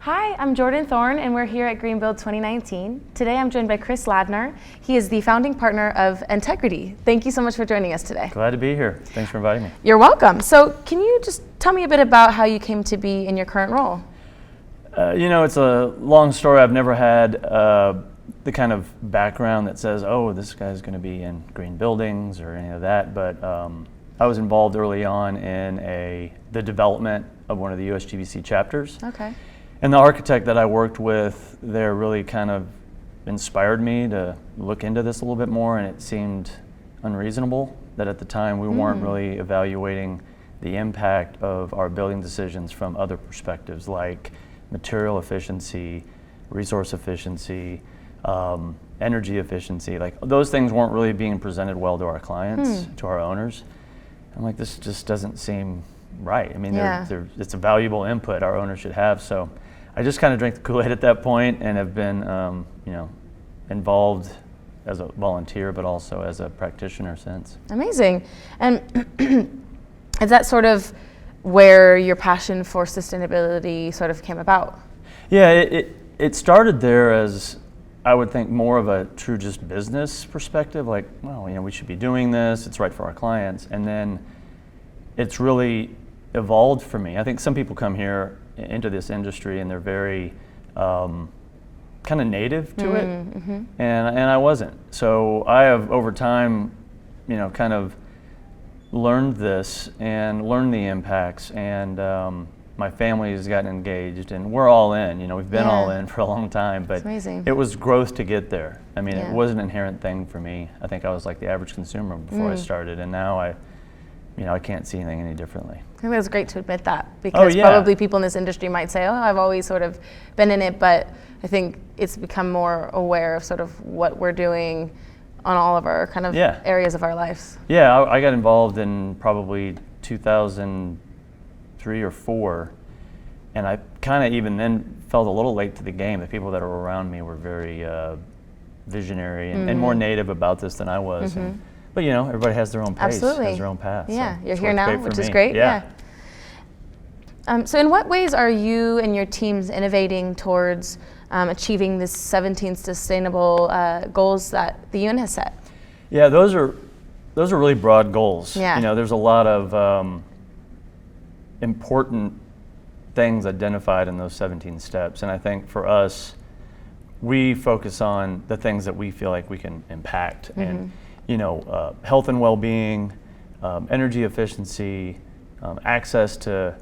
Hi, I'm Jordan Thorne, and we're here at Greenbuild 2019. Today I'm joined by Chris Ladner. He is the founding partner of Entegrity. Thank you so much for joining us today. Glad to be here. Thanks for inviting me. You're welcome. So can you just tell me a bit about how you came to be in your current role? It's a long story. I've never had the kind of background that says, oh, this guy's going to be in green buildings or any of that, but I was involved early on in the development of one of the USGBC chapters. Okay. And the architect that I worked with there really kind of inspired me to look into this a little bit more, and it seemed unreasonable that at the time we weren't really evaluating the impact of our building decisions from other perspectives like material efficiency, resource efficiency, energy efficiency. Like those things weren't really being presented well to our clients, to our owners. I'm like, this just doesn't seem right. I mean, it's a valuable input our owners should have. So I just kind of drank the Kool-Aid at that point and have been, involved as a volunteer, but also as a practitioner since. Amazing. And is that sort of where your passion for sustainability sort of came about? Yeah, it started there as, I would think, more of a true just business perspective, like, well, we should be doing this, it's right for our clients. And then it's really evolved for me. I think some people come here into this industry and they're very kind of native to it, and I wasn't. So I have over time, kind of learned this and learned the impacts, and my family has gotten engaged, and we're all in. We've been all in for a long time, but it was growth to get there. I mean, it was an inherent thing for me. I think I was like the average consumer before I started, and now I can't see anything any differently. I think that's great to admit that, because probably people in this industry might say, oh, I've always sort of been in it, but I think it's become more aware of sort of what we're doing on all of our kind of areas of our lives. Yeah, I got involved in probably 2003 or 4, and I kind of even then felt a little late to the game. The people that were around me were very visionary and more native about this than I was. But everybody has their own pace, has their own path. Yeah, so you're here now, which is great. Yeah. So in what ways are you and your teams innovating towards achieving this 17 sustainable goals that the UN has set? Yeah, those are really broad goals. Yeah. There's a lot of important things identified in those 17 steps, and I think for us, we focus on the things that we feel like we can impact, and health and well-being, energy efficiency, access to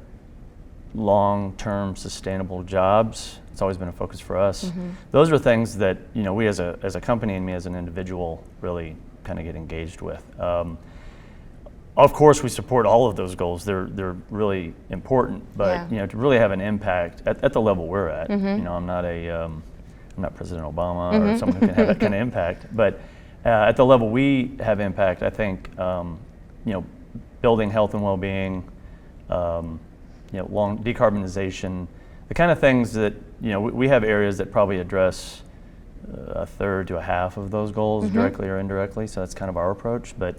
long-term sustainable jobs. It's always been a focus for us. Those are things that we as a company and me as an individual really kind of get engaged with. Of course, we support all of those goals. They're really important, but to really have an impact at the level we're at. I'm not President Obama or someone who can have that kind of impact, but at the level we have impact, I think building health and well-being, long decarbonization, the kind of things that we have areas that probably address a third to a half of those goals directly or indirectly. So that's kind of our approach. But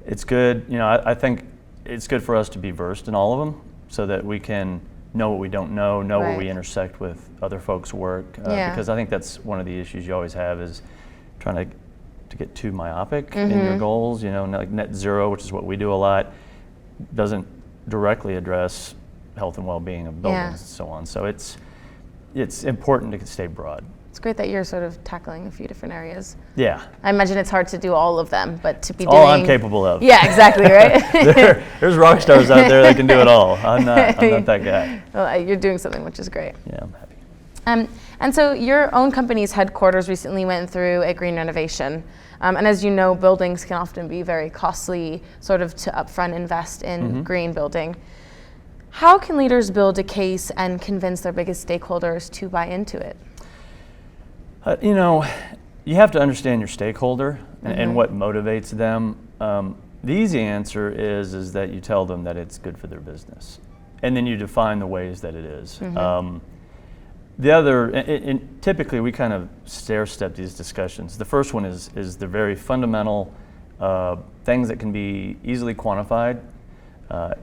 it's good. I think it's good for us to be versed in all of them, so that we can know what we don't know where we intersect with other folks' work. Because I think that's one of the issues you always have, is trying to get too myopic in your goals. Like net zero, which is what we do a lot, doesn't directly address health and well-being of buildings and so on. So it's important to stay broad. It's great that you're sort of tackling a few different areas. Yeah. I imagine it's hard to do all of them, but to be doing all I'm capable of. Yeah, exactly, right? There's rock stars out there that can do it all. I'm not that guy. Well, you're doing something, which is great. Yeah, I'm happy. And so your own company's headquarters recently went through a green renovation. And as you know, buildings can often be very costly, sort of to upfront invest in green building. How can leaders build a case and convince their biggest stakeholders to buy into it? You have to understand your stakeholder and what motivates them. The easy answer is that you tell them that it's good for their business, and then you define the ways that it is. The other, and typically we kind of stair-step these discussions. The first one is the very fundamental things that can be easily quantified,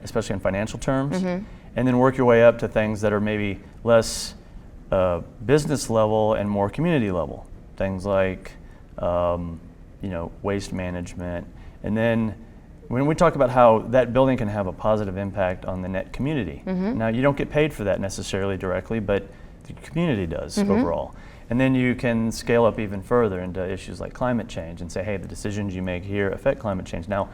especially in financial terms, and then work your way up to things that are maybe less business level and more community level. Things like waste management. And then when we talk about how that building can have a positive impact on the net community. Now, you don't get paid for that necessarily directly, but the community does overall. And then you can scale up even further into issues like climate change and say, hey, the decisions you make here affect climate change. Now,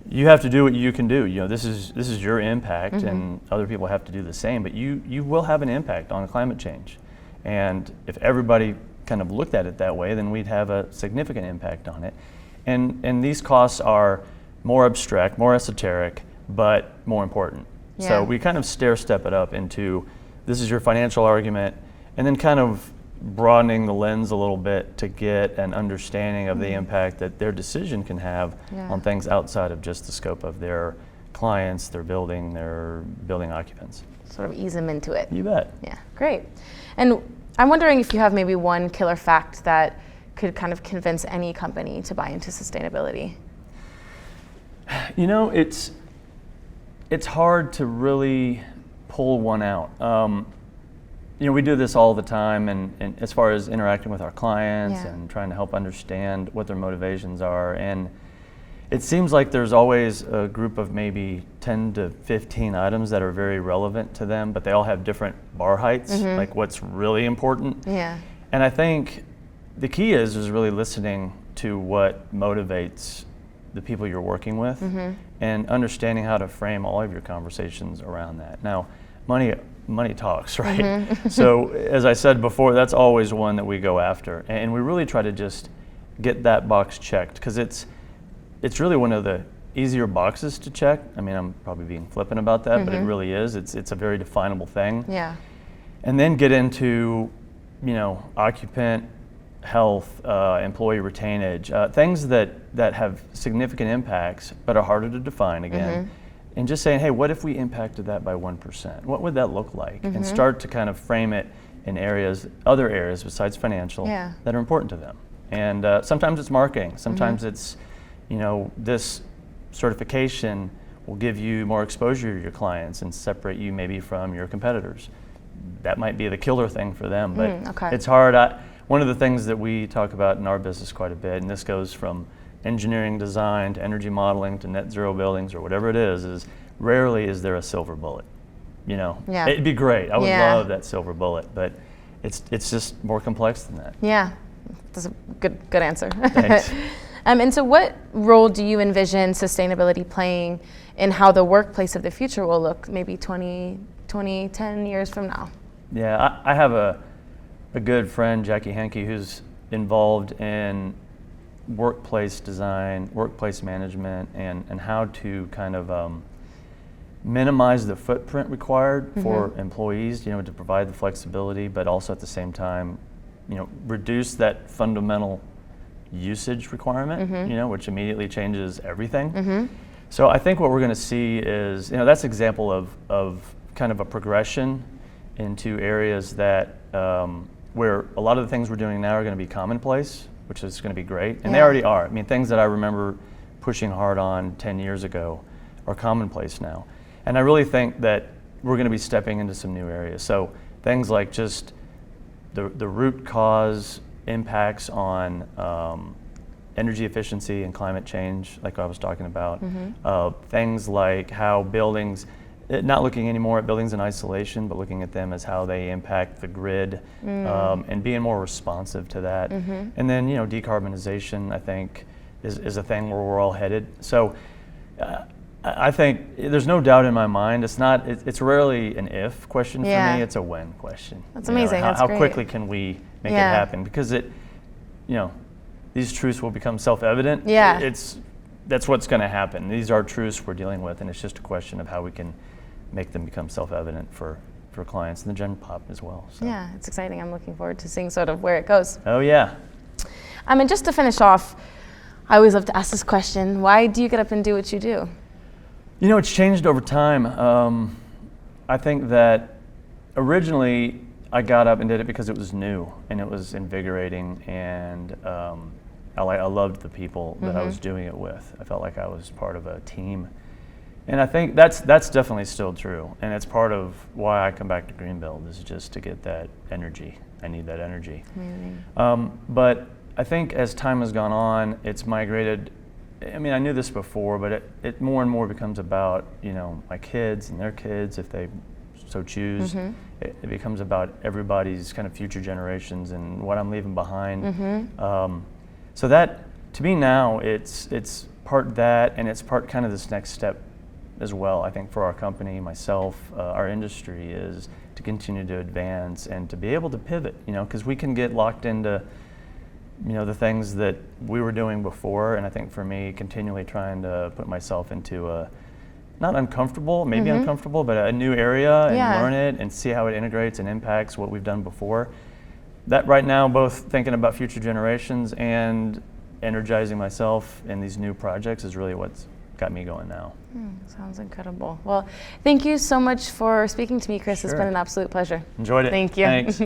you have to do what you can do. This is your impact, and other people have to do the same, but you will have an impact on climate change. And if everybody kind of looked at it that way, then we'd have a significant impact on it. And these costs are more abstract, more esoteric, but more important. Yeah. So we kind of stair-step it up into, this is your financial argument, and then kind of broadening the lens a little bit to get an understanding of the impact that their decision can have on things outside of just the scope of their clients, their building occupants. Sort of ease them into it. You bet. Yeah, great. And I'm wondering if you have maybe one killer fact that could kind of convince any company to buy into sustainability. It's hard to really pull one out. We do this all the time, and as far as interacting with our clients and trying to help understand what their motivations are. And it seems like there's always a group of maybe 10 to 15 items that are very relevant to them, but they all have different bar heights, like what's really important. Yeah. And I think the key is really listening to what motivates the people you're working with and understanding how to frame all of your conversations around that. Now, money talks, right? So as I said before, that's always one that we go after. And we really try to just get that box checked, because it's really one of the easier boxes to check. I mean, I'm probably being flippant about that, but it really is. It's a very definable thing. Yeah. And then get into, occupant health, employee retainage, things that have significant impacts but are harder to define again. And just saying, hey, what if we impacted that by 1%? What would that look like? And start to kind of frame it in other areas besides financial that are important to them. And sometimes it's marketing. Sometimes it's, this certification will give you more exposure to your clients and separate you maybe from your competitors. That might be the killer thing for them, but it's hard. One of the things that we talk about in our business quite a bit, and this goes from engineering design to energy modeling to net zero buildings or whatever it is rarely is there a silver bullet. It'd be great. I would love that silver bullet, but it's just more complex than that. Yeah, that's a good answer. Thanks. And so what role do you envision sustainability playing in how the workplace of the future will look maybe 10 years from now? Yeah, I have a good friend, Jackie Henke, who's involved in workplace design, workplace management, and how to kind of minimize the footprint required for employees, to provide the flexibility, but also at the same time, reduce that fundamental usage requirement, which immediately changes everything. So I think what we're going to see is, that's an example of kind of a progression into areas that where a lot of the things we're doing now are going to be commonplace, which is going to be great. And they already are. I mean, things that I remember pushing hard on 10 years ago are commonplace now. And I really think that we're going to be stepping into some new areas. So things like just the root cause impacts on energy efficiency and climate change, like I was talking about. Things like how buildings, not looking anymore at buildings in isolation, but looking at them as how they impact the grid, and being more responsive to that. And then, decarbonization, I think, is a thing where we're all headed. So I think there's no doubt in my mind. It's rarely an if question for me. It's a when question. That's amazing. How quickly can we make it happen? Because these truths will become self-evident. That's what's going to happen. These are truths we're dealing with, and it's just a question of how we can make them become self-evident for clients and the general pop as well. So. Yeah, it's exciting. I'm looking forward to seeing sort of where it goes. Oh, yeah. And just to finish off, I always love to ask this question. Why do you get up and do what you do? It's changed over time. I think that originally I got up and did it because it was new and it was invigorating, and I loved the people that I was doing it with. I felt like I was part of a team. And I think that's definitely still true, and it's part of why I come back to Greenbuild, is just to get that energy. I need that energy. But I think as time has gone on, it's migrated. I mean, I knew this before, but it more and more becomes about, my kids and their kids, if they so choose. It becomes about everybody's kind of future generations and what I'm leaving behind. So that, to me now, it's part that, and it's part kind of this next step as well. I think for our company, myself, our industry, is to continue to advance and to be able to pivot, because we can get locked into, the things that we were doing before. And I think for me, continually trying to put myself into a, not uncomfortable, maybe uncomfortable, but a new area and learn it and see how it integrates and impacts what we've done before. That right now, both thinking about future generations and energizing myself in these new projects is really what's got me going now. Sounds incredible. Well, thank you so much for speaking to me, Chris. It's been an absolute pleasure. Enjoyed it. Thank you. Thanks.